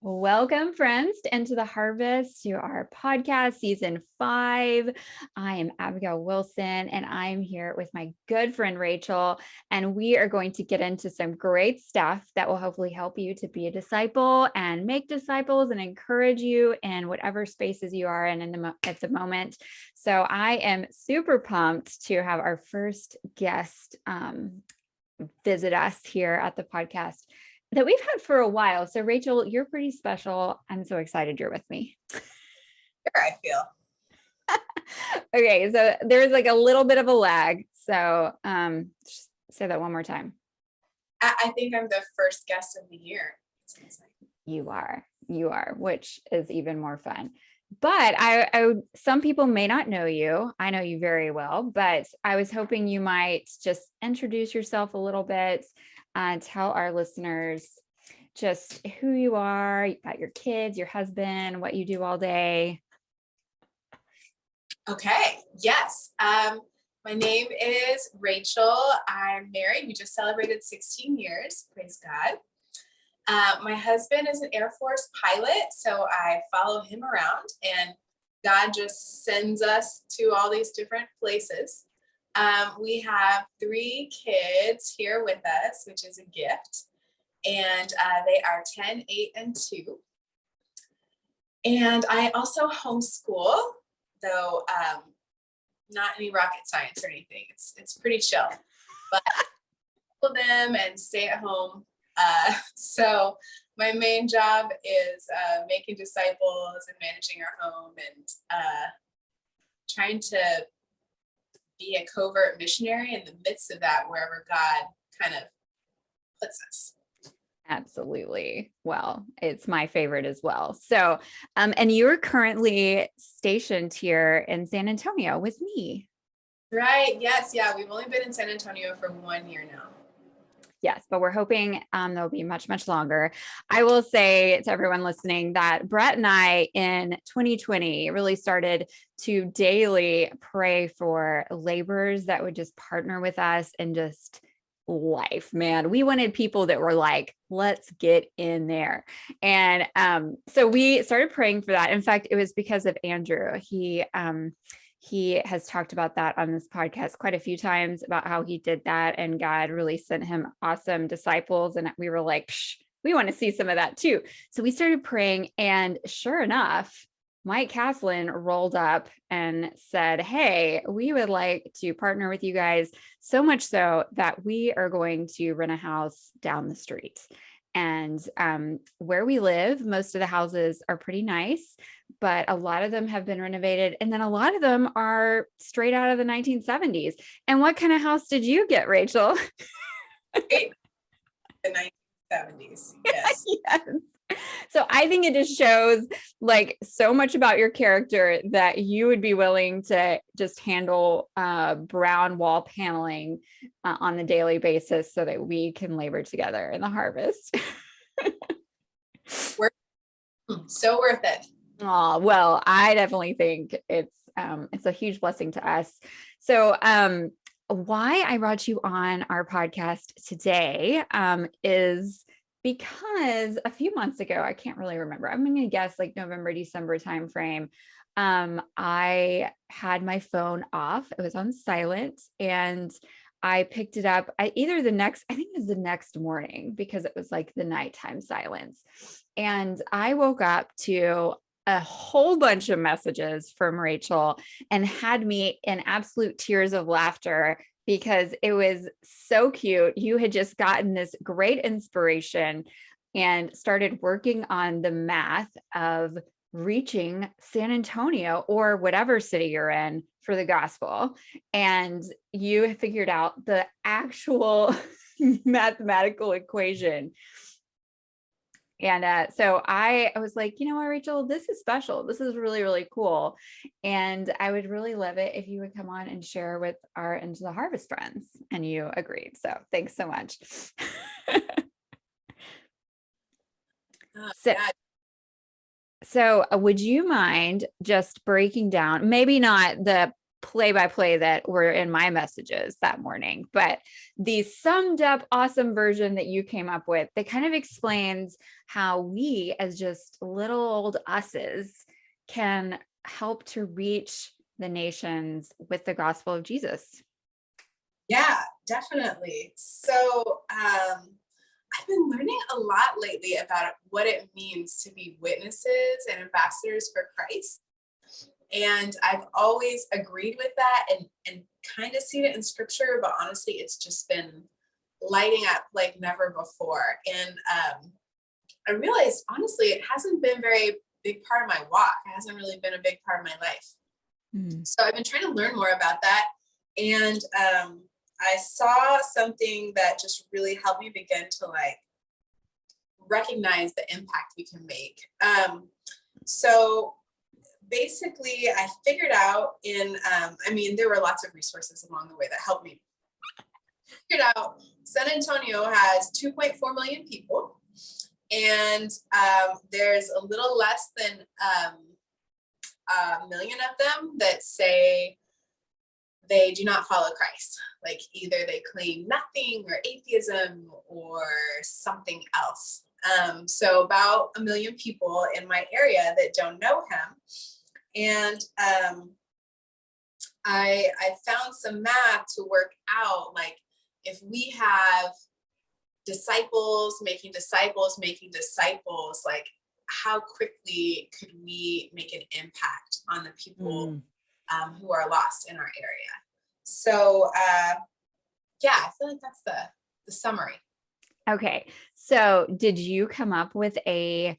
Welcome, friends, to Into the Harvest, to our podcast, season 5. I am Abigail Wilson, and I'm here with my good friend, Rachel, and we are going to get into some great stuff that will hopefully help you to be a disciple and make disciples and encourage you in whatever spaces you are in at the moment. So I am super pumped to have our first guest visit us here at the podcast that we've had for a while. So Rachel, you're pretty special. I'm so excited you're with me. Sure, I feel. Okay, so there's like a little bit of a lag. So just say that one more time. I think I'm the first guest of the year. You are, which is even more fun. But some people may not know you. I know you very well, but I was hoping you might just introduce yourself a little bit. Tell our listeners just who you are, about your kids, your husband, what you do all day. Okay, yes. My name is Rachel. I'm married. We just celebrated 16 years. Praise God. My husband is an Air Force pilot, so I follow him around, and God just sends us to all these different places. We have 3 kids here with us, which is a gift. And they are 10, 8, and 2. And I also homeschool, though not any rocket science or anything. It's pretty chill. But I homeschool them and stay at home. So my main job is making disciples and managing our home and trying to be a covert missionary in the midst of that, wherever God kind of puts us. Absolutely. Well, it's my favorite as well. So, and you're currently stationed here in San Antonio with me. Right. Yes. Yeah. We've only been in San Antonio for 1 year now. Yes, but we're hoping there'll be much, much longer. I will say to everyone listening that Brett and I in 2020 really started to daily pray for laborers that would just partner with us and just life, man. We wanted people that were like, let's get in there. And so we started praying for that. In fact, it was because of Andrew. He has talked about that on this podcast quite a few times about how he did that, and God really sent him awesome disciples. And we were like, we want to see some of that too. So we started praying, and sure enough, Mike Castlen rolled up and said, hey, we would like to partner with you guys, so much so that we are going to rent a house down the street. And where we live, most of the houses are pretty nice, but a lot of them have been renovated. And then a lot of them are straight out of the 1970s. And what kind of house did you get, Rachel? The 1970s. Yes. Yes. So I think it just shows like so much about your character that you would be willing to just handle brown wall paneling on a daily basis so that we can labor together in the harvest. So worth it. Oh, well, I definitely think it's a huge blessing to us. So why I brought you on our podcast today is because a few months ago, I can't really remember, I'm going to guess like November, December timeframe, I had my phone off. It was on silent, and I picked it up I think it was the next morning, because it was like the nighttime silence. And I woke up to a whole bunch of messages from Rachel and had me in absolute tears of laughter, because it was so cute. You had just gotten this great inspiration and started working on the math of reaching San Antonio or whatever city you're in for the gospel. And you figured out the actual mathematical equation. And so I was like, you know what, Rachel, this is special. This is really, really cool. And I would really love it if you would come on and share with our Into the Harvest friends. And you agreed. So thanks so much. So, Yeah. would you mind just breaking down, maybe not the play by play that were in my messages that morning, but the summed up awesome version that you came up with that kind of explains how we, as just little old us's, can help to reach the nations with the gospel of Jesus? Yeah, definitely. So I've been learning a lot lately about what it means to be witnesses and ambassadors for Christ. And I've always agreed with that and kind of seen it in scripture, but honestly, it's just been lighting up like never before. And I realized, honestly, it hasn't been a very big part of my walk. It hasn't really been a big part of my life. So I've been trying to learn more about that. And I saw something that just really helped me begin to like recognize the impact we can make. So basically, I figured out there were lots of resources along the way that helped me. Figured out San Antonio has 2.4 million people, and there's a little less than a million of them that say they do not follow Christ. Like either they claim nothing or atheism or something else. So about 1 million people in my area that don't know him. And I found some math to work out, like if we have disciples making disciples, like how quickly could we make an impact on the people who are lost in our area? So yeah, I feel like that's the summary. Okay. So did you come up with a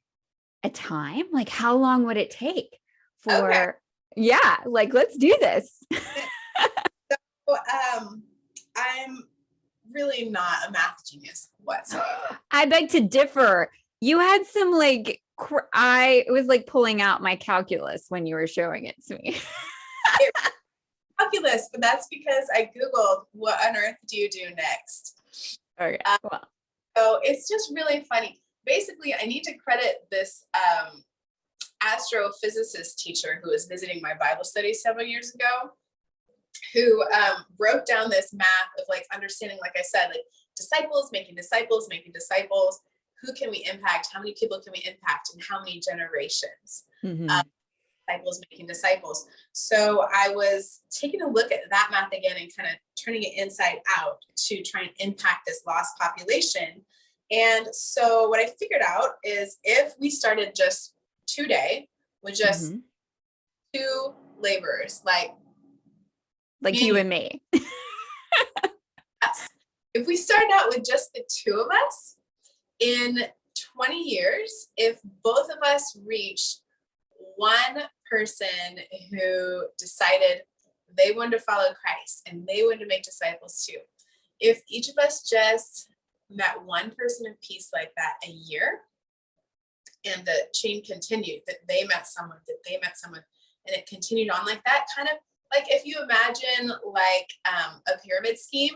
time? Like how long would it take for, Okay. Yeah, like let's do this. So I'm really not a math genius whatsoever. I beg to differ. You had some like, I was like pulling out my calculus when you were showing it to me. Calculus, but that's because I Googled what on earth do you do next? Okay. Well, So it's just really funny. Basically, I need to credit this astrophysicist teacher who was visiting my Bible study several years ago, who broke down this math of like understanding, like I said, like disciples making disciples, who can we impact, how many people can we impact, and how many generations. Disciples making disciples. So I was taking a look at that math again and kind of turning it inside out to try and impact this lost population. And so what I figured out is if we started just today with just 2 laborers, like you and me. Yes. If we started out with just the 2 of us, in 20 years, if both of us reached one person who decided they wanted to follow Christ and they wanted to make disciples too, if each of us just met one person of peace like that a year, and the chain continued, that they met someone, and it continued on like that, kind of like if you imagine like a pyramid scheme.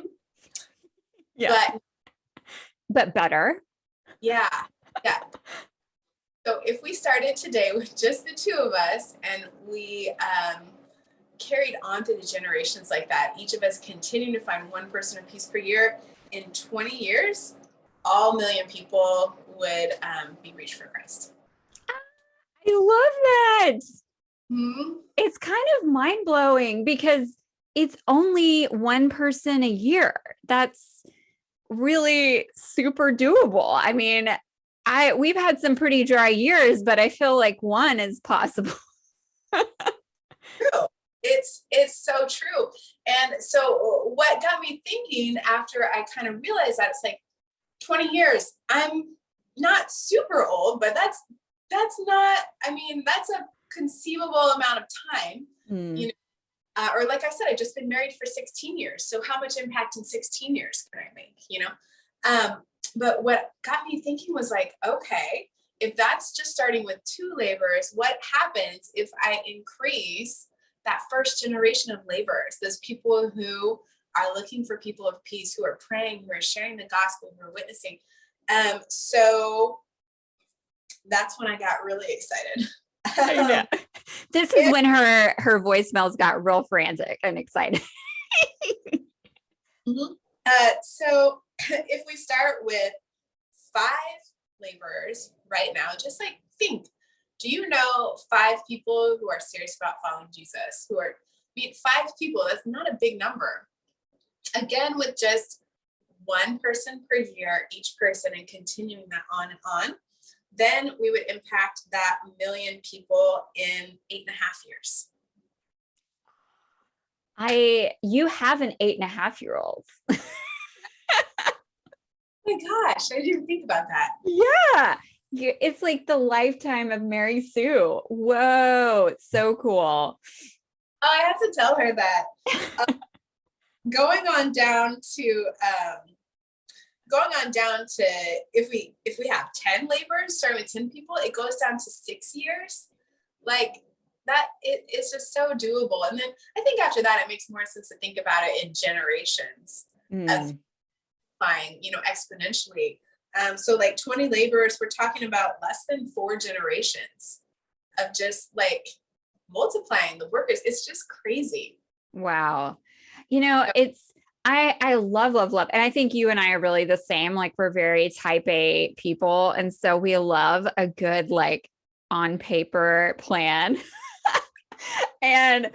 Yeah. But better. Yeah. So if we started today with just the 2 of us and we carried on through the generations like that, each of us continuing to find one person of peace per year, in 20 years, all 1 million people would be reached for Christ. I love that. Mm-hmm. It's kind of mind blowing because it's only one person a year. That's really super doable. I mean, we've had some pretty dry years, but I feel like one is possible. True. It's so true. And so what got me thinking after I kind of realized that, it's like 20 years, I'm not super old, but that's not, I mean, that's a conceivable amount of time, you know, or like I said, I've just been married for 16 years. So how much impact in 16 years can I make, you know? But what got me thinking was like, okay, if that's just starting with 2 laborers, what happens if I increase that first generation of laborers, those people who are looking for people of peace, who are praying, who are sharing the gospel, who are witnessing? So that's when I got really excited. I know. This is when her voicemails got real frantic and excited. Mm-hmm. So if we start with 5 laborers right now, just like think, do you know 5 people who are serious about following Jesus? 5 people, that's not a big number. Again, with just 1 person per year, each person, and continuing that on and on, then we would impact that 1 million people in 8.5 years. You have an 8.5-year-old. Oh my gosh, I didn't even think about that. Yeah. It's like the lifetime of Mary Sue. Whoa, it's so cool. I have to tell her that. Going on down to if we have 10 laborers starting with 10 people, it goes down to 6 years. Like that, it's just so doable. And then I think after that, it makes more sense to think about it in generations of buying, exponentially. So like 20 laborers, we're talking about less than 4 generations of just like multiplying the workers. It's just crazy. Wow. I love. And I think you and I are really the same. Like we're very type A people. And so we love a good, like on paper plan. And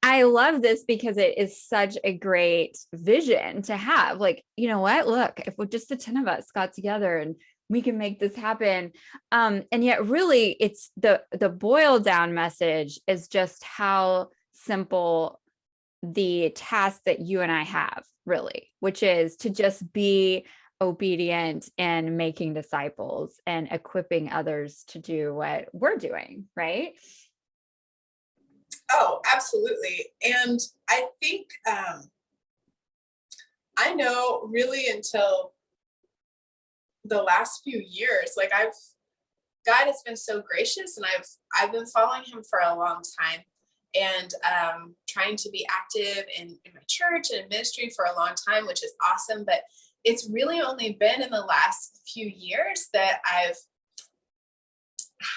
I love this because it is such a great vision to have. Like, you know what, look, if we're just the 10 of us got together and we can make this happen. And yet really it's the boiled down message is just how simple the task that you and I have really, which is to just be obedient and making disciples and equipping others to do what we're doing, right? Oh, absolutely. And I think I know really until the last few years, like God has been so gracious, and I've been following him for a long time, and trying to be active in my church and in ministry for a long time, which is awesome. But it's really only been in the last few years that I've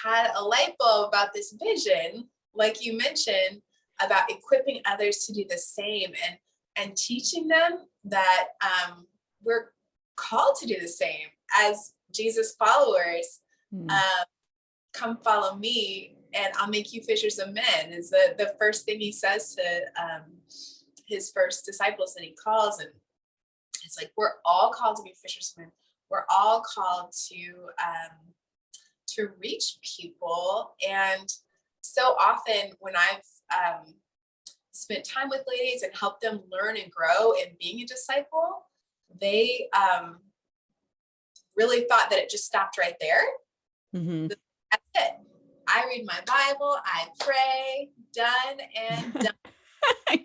had a light bulb about this vision, like you mentioned, about equipping others to do the same, and teaching them that we're called to do the same as Jesus followers. Come follow me and I'll make you fishers of men is the first thing he says to his first disciples that he calls. And it's like, we're all called to be fishers of men. We're all called to reach people. And so often when I've spent time with ladies and helped them learn and grow in being a disciple, they really thought that it just stopped right there. Mm-hmm. That's it. I read my Bible, I pray, done and done.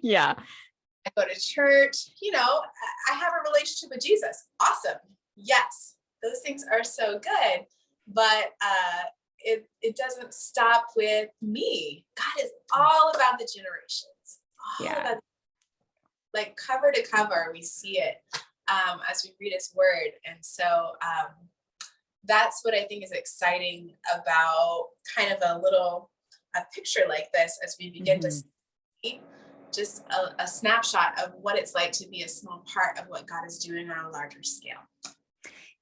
Yeah. I go to church, I have a relationship with Jesus. Awesome. Yes, those things are so good. But it doesn't stop with me. God is all about the generations. About, like cover to cover, we see it as we read his word. And so that's what I think is exciting about kind of a picture like this as we begin to see just a snapshot of what it's like to be a small part of what God is doing on a larger scale.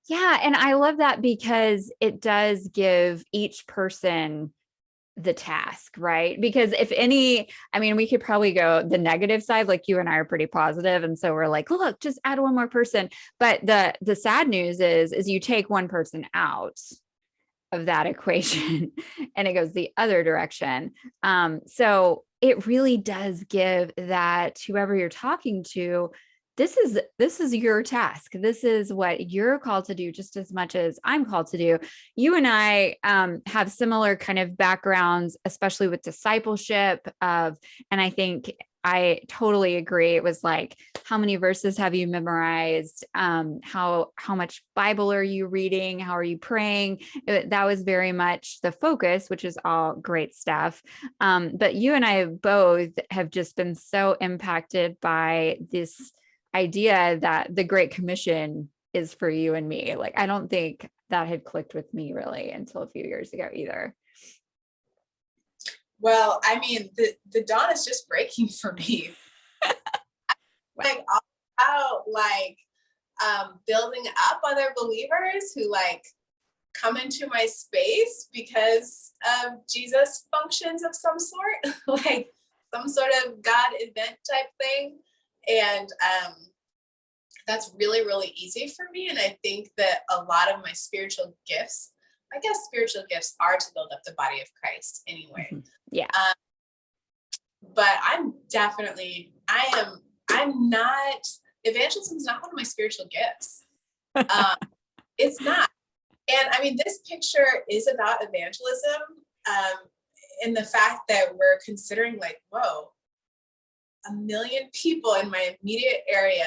Yeah. And I love that because it does give each person the task, right? Because we could probably go the negative side, like you and I are pretty positive. And so we're like, look, just add one more person. But the sad news is you take one person out of that equation and it goes the other direction. So it really does give that whoever you're talking to, this is your task. This is what you're called to do just as much as I'm called to do. You and I have similar kind of backgrounds, especially with discipleship and I think I totally agree. It was like, how many verses have you memorized? How much Bible are you reading? How are you praying? That was very much the focus, which is all great stuff. But you and I both have just been so impacted by this idea that the Great Commission is for you and me. Like, I don't think that had clicked with me really until a few years ago either. Well, I mean, the dawn is just breaking for me. Like all about like building up other believers who like come into my space because of Jesus functions of some sort, like some sort of God event type thing. And that's really, really easy for me. And I think that a lot of my spiritual gifts, I guess spiritual gifts are to build up the body of Christ anyway. Mm-hmm. Yeah. But I'm not, evangelism is not one of my spiritual gifts. It's not. And I mean, this picture is about evangelism, in the fact that we're considering like, whoa, 1 million people in my immediate area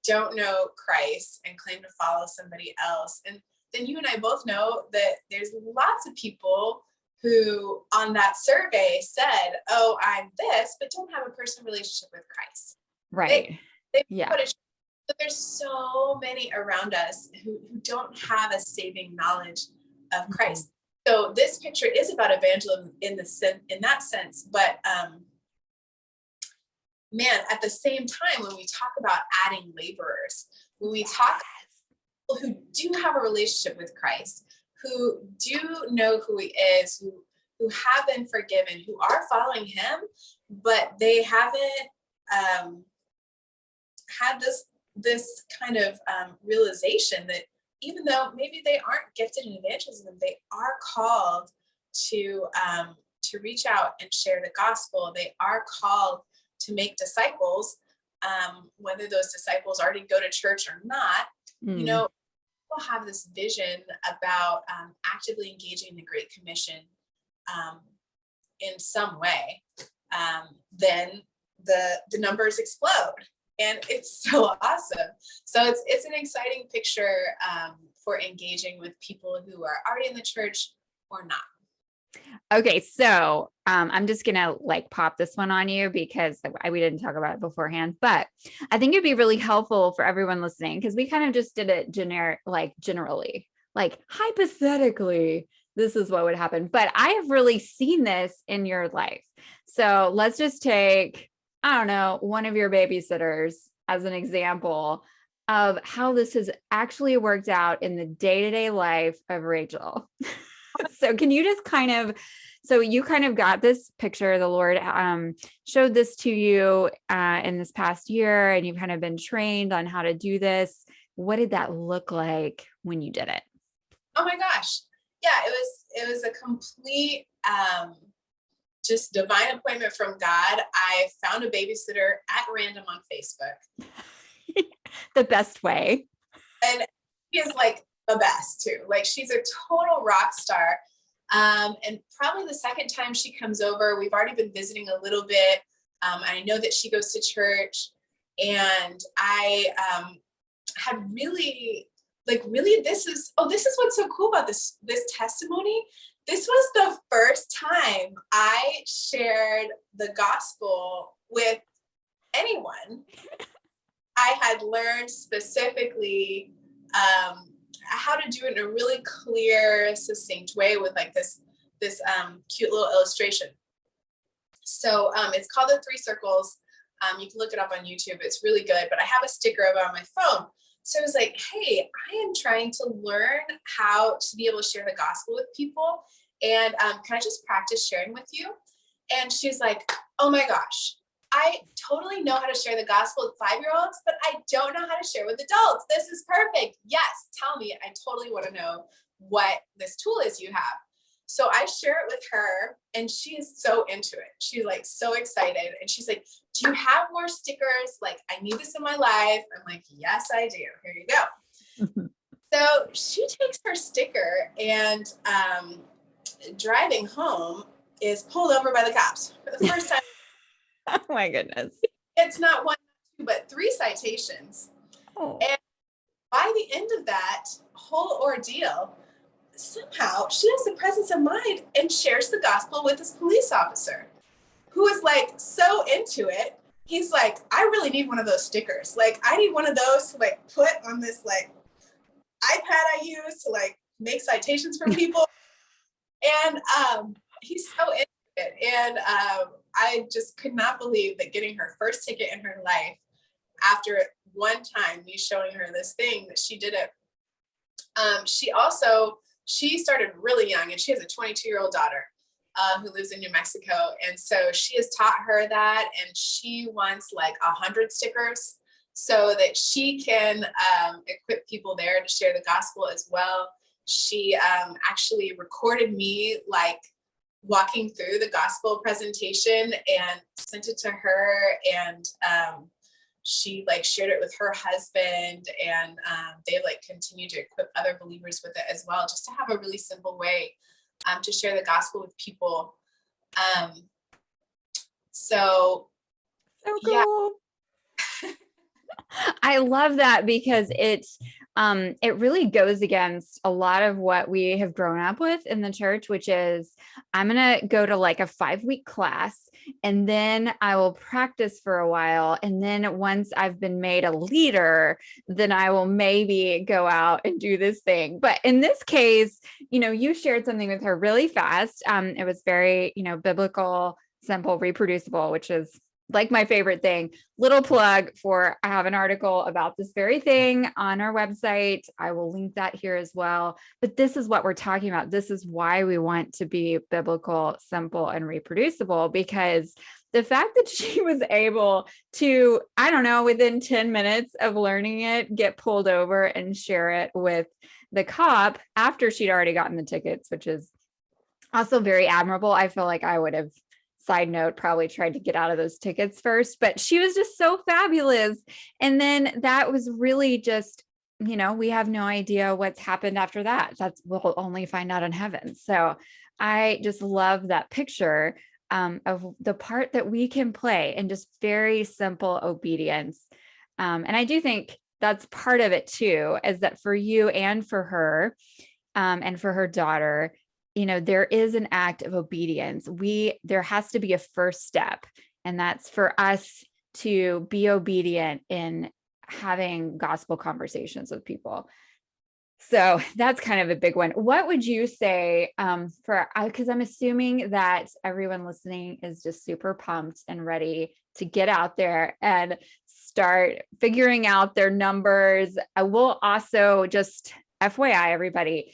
don't know Christ and claim to follow somebody else. And then you and I both know that there's lots of people who on that survey said, oh, I'm this, but don't have a personal relationship with Christ. Right. Yeah. But there's so many around us who don't have a saving knowledge of Christ. Mm-hmm. So this picture is about evangelism in that sense. But man, at the same time, when we talk about adding laborers, when we talk about people who do have a relationship with Christ, who do know who he is, who have been forgiven, who are following him, but they haven't had this kind of realization that even though maybe they aren't gifted in evangelism, they are called to reach out and share the gospel. They are called to make disciples, whether those disciples already go to church or not. You know, people have this vision about actively engaging the Great Commission in some way, then the numbers explode. And it's so awesome. So it's an exciting picture for engaging with people who are already in the church or not. Okay, so I'm just gonna like pop this one on you because we didn't talk about it beforehand, but I think it'd be really helpful for everyone listening because we kind of just did it generally, like hypothetically, this is what would happen. But I have really seen this in your life. So let's just take, I don't know, one of your babysitters as an example of how this has actually worked out in the day-to-day life of Rachel. So can you just so you kind of got this picture, the Lord showed this to you in this past year, and you've kind of been trained on how to do this. What did that look like when you did it? Oh my gosh. Yeah, it was a complete just divine appointment from God. I found a babysitter at random on Facebook. The best way. And she is like the best too. Like she's a total rock star. And probably the second time she comes over, we've already been visiting a little bit. I know that she goes to church, and I had really, this is what's so cool about this testimony. This was the first time I shared the gospel with anyone. I had learned specifically how to do it in a really clear, succinct way with like this cute little illustration. So it's called the 3 Circles. You can look it up on YouTube. It's really good, but I have a sticker of it on my phone. So I was like, hey, I am trying to learn how to be able to share the gospel with people. And can I just practice sharing with you? And she's like, oh my gosh, I totally know how to share the gospel with 5-year-olds, but I don't know how to share with adults. This is perfect. Yes, tell me. I totally want to know what this tool is you have. So I share it with her, and she is so into it. She's like so excited. And she's like, do you have more stickers? Like, I need this in my life. I'm like, yes, I do. Here you go. So she takes her sticker, and driving home is pulled over by the cops for the first time. Oh my goodness. It's not 1, 2, but 3 citations. Oh. And by the end of that whole ordeal, somehow she has the presence of mind and shares the gospel with this police officer who is like so into it. He's like, I really need one of those stickers. Like, I need one of those to like put on this like iPad I use to like make citations for people. And he's so into it. And I just could not believe that getting her first ticket in her life after one time me showing her this thing that she did it. She started really young, and she has a 22-year-old daughter who lives in New Mexico. And so she has taught her that, and she wants like 100 stickers so that she can equip people there to share the gospel as well. She actually recorded me like walking through the gospel presentation and sent it to her. And she like shared it with her husband, and they like continue to equip other believers with it as well, just to have a really simple way to share the gospel with people. So So yeah. cool. I love that because it really goes against a lot of what we have grown up with in the church, which is I'm going to go to like a 5-week class, and then I will practice for a while. And then once I've been made a leader, then I will maybe go out and do this thing. But in this case, you shared something with her really fast. It was very, biblical, simple, reproducible, which is like my favorite thing. Little plug for, I have an article about this very thing on our website. I will link that here as well. But this is what we're talking about. This is why we want to be biblical, simple, and reproducible, because the fact that she was able to, I don't know, within 10 minutes of learning it, get pulled over and share it with the cop after she'd already gotten the tickets, which is also very admirable. I feel like I would have, side note, probably tried to get out of those tickets first, but she was just so fabulous. And then that was really just, we have no idea what's happened after that. We'll only find out in heaven. So I just love that picture of the part that we can play in just very simple obedience. And I do think that's part of it too, is that for you and for her, and for her daughter, there is an act of obedience. There has to be a first step, and that's for us to be obedient in having gospel conversations with people. So that's kind of a big one. What would you say because I'm assuming that everyone listening is just super pumped and ready to get out there and start figuring out their numbers. I will also just FYI, everybody,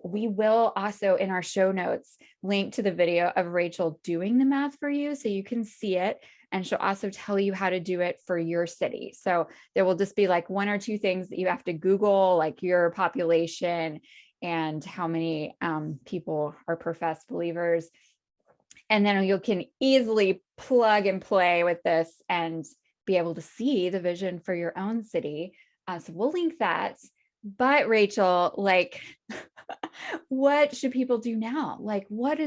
we will also in our show notes link to the video of Rachel doing the math for you so you can see it. And she'll also tell you how to do it for your city. So there will just be like 1 or 2 things that you have to Google, like your population and how many people are professed believers. And then you can easily plug and play with this and be able to see the vision for your own city. So we'll link that. But Rachel, like, what should people do now? Like, what do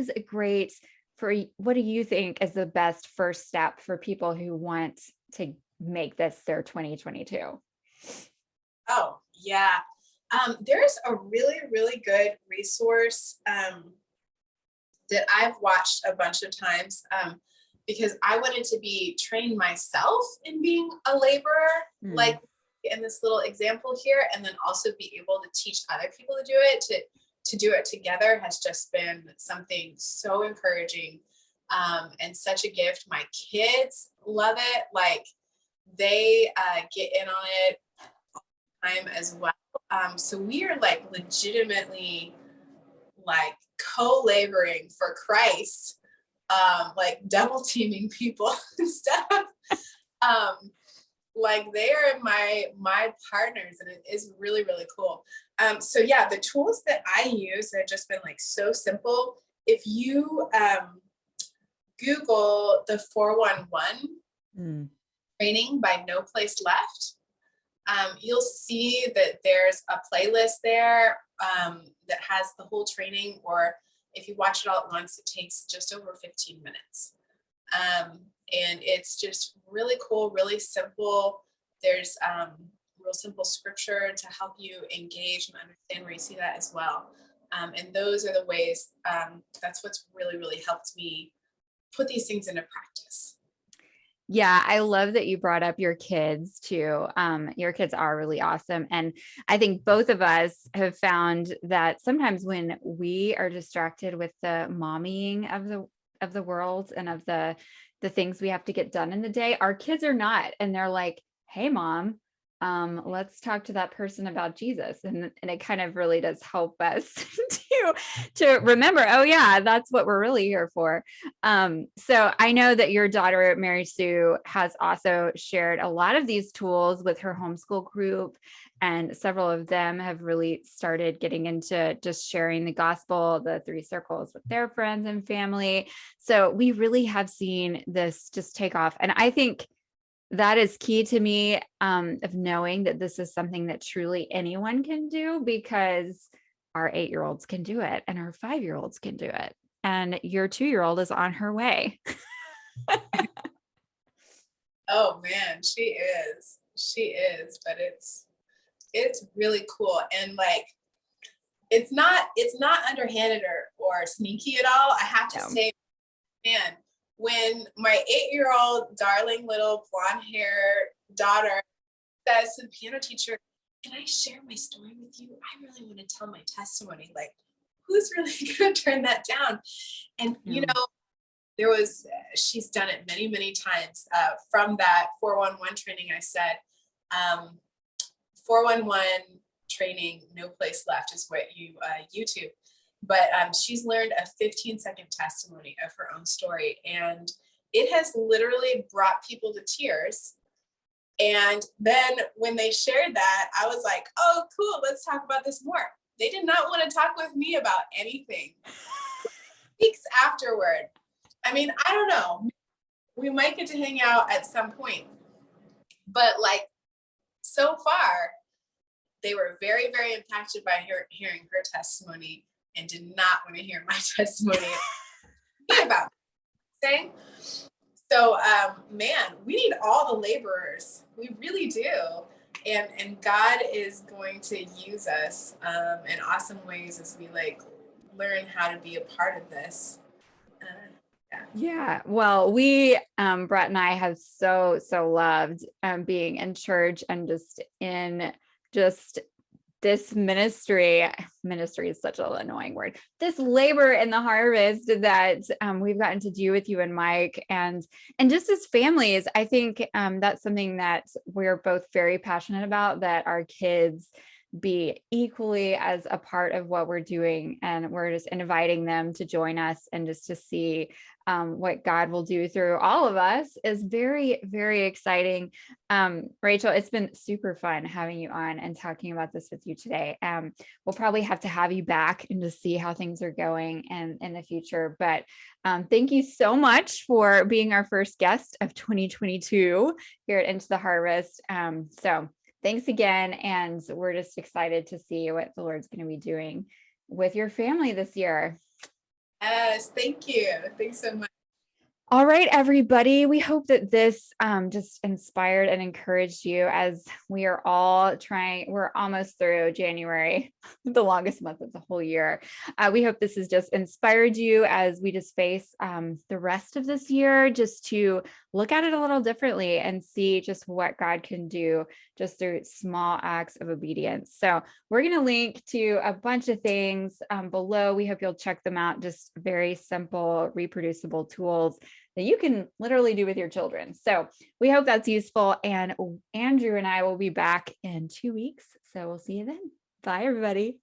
you think is the best first step for people who want to make this their 2022? Oh, yeah. There's a really, really good resource that I've watched a bunch of times because I wanted to be trained myself in being a laborer, like in this little example here, and then also be able to teach other people to do it, to do it together has just been something so encouraging and such a gift. My kids love it. Like they get in on it all the time as well. So we are like legitimately like co-laboring for Christ, like double teaming people and stuff. Like they are my partners, and it is really, really cool. So yeah, the tools that I use have just been like so simple. If you Google the 411 training by No Place Left, you'll see that there's a playlist there that has the whole training, or if you watch it all at once, it takes just over 15 minutes. And it's just really cool, really simple. There's real simple scripture to help you engage and understand where you see that as well. And those are the ways, that's what's really, really helped me put these things into practice. Yeah, I love that you brought up your kids too. Your kids are really awesome. And I think both of us have found that sometimes when we are distracted with the mommying of the world and of the things we have to get done in the day, our kids are not. And they're like, hey mom, let's talk to that person about Jesus. And it kind of really does help us to remember, oh yeah, that's what we're really here for. So I know that your daughter, Mary Sue, has also shared a lot of these tools with her homeschool group, and several of them have really started getting into just sharing the gospel, the 3 circles with their friends and family. So we really have seen this just take off. And I think that is key to me, of knowing that this is something that truly anyone can do, because our 8-year-olds can do it and our 5-year-olds can do it. And your 2-year-old is on her way. Oh man, she is. She is, but it's really cool. And like it's not underhanded or sneaky at all. I have to No. say, man, when my 8-year-old darling little blonde hair daughter says to the piano teacher, can I share my story with you? I really want to tell my testimony. Like, who's really going to turn that down? And, you Yeah. know, she's done it many, many times. From that 411 training, I said, 411 training, no place left is what you YouTube. But she's learned a 15-second testimony of her own story. And it has literally brought people to tears. And then when they shared that, I was like, oh, cool, let's talk about this more. They did not want to talk with me about anything. Weeks afterward, I mean, I don't know. We might get to hang out at some point. But like, so far, they were very, very impacted by hearing her testimony and did not want to hear my testimony about saying. So, man, we need all the laborers. We really do. And God is going to use us in awesome ways as we like learn how to be a part of this. Yeah. Well, Brett and I have so loved being in church and just in just this ministry is such an annoying word, this labor in the harvest that we've gotten to do with you and Mike, and just as families. I think that's something that we're both very passionate about, that our kids be equally as a part of what we're doing, and we're just inviting them to join us, and just to see what God will do through all of us is very, very exciting. Rachel, it's been super fun having you on and talking about this with you today. We'll probably have to have you back and to see how things are going and in the future. But thank you so much for being our first guest of 2022 here at Into the Harvest. So thanks again. And we're just excited to see what the Lord's going to be doing with your family this year. Yes, thank you. Thanks so much. All right, everybody. We hope that this just inspired and encouraged you, as we are all trying. We're almost through January, the longest month of the whole year. We hope this has just inspired you as we just face the rest of this year, just to look at it a little differently and see just what God can do just through small acts of obedience. So we're going to link to a bunch of things below. We hope you'll check them out. Just very simple, reproducible tools that you can literally do with your children. So we hope that's useful. And Andrew and I will be back in 2 weeks. So we'll see you then. Bye, everybody.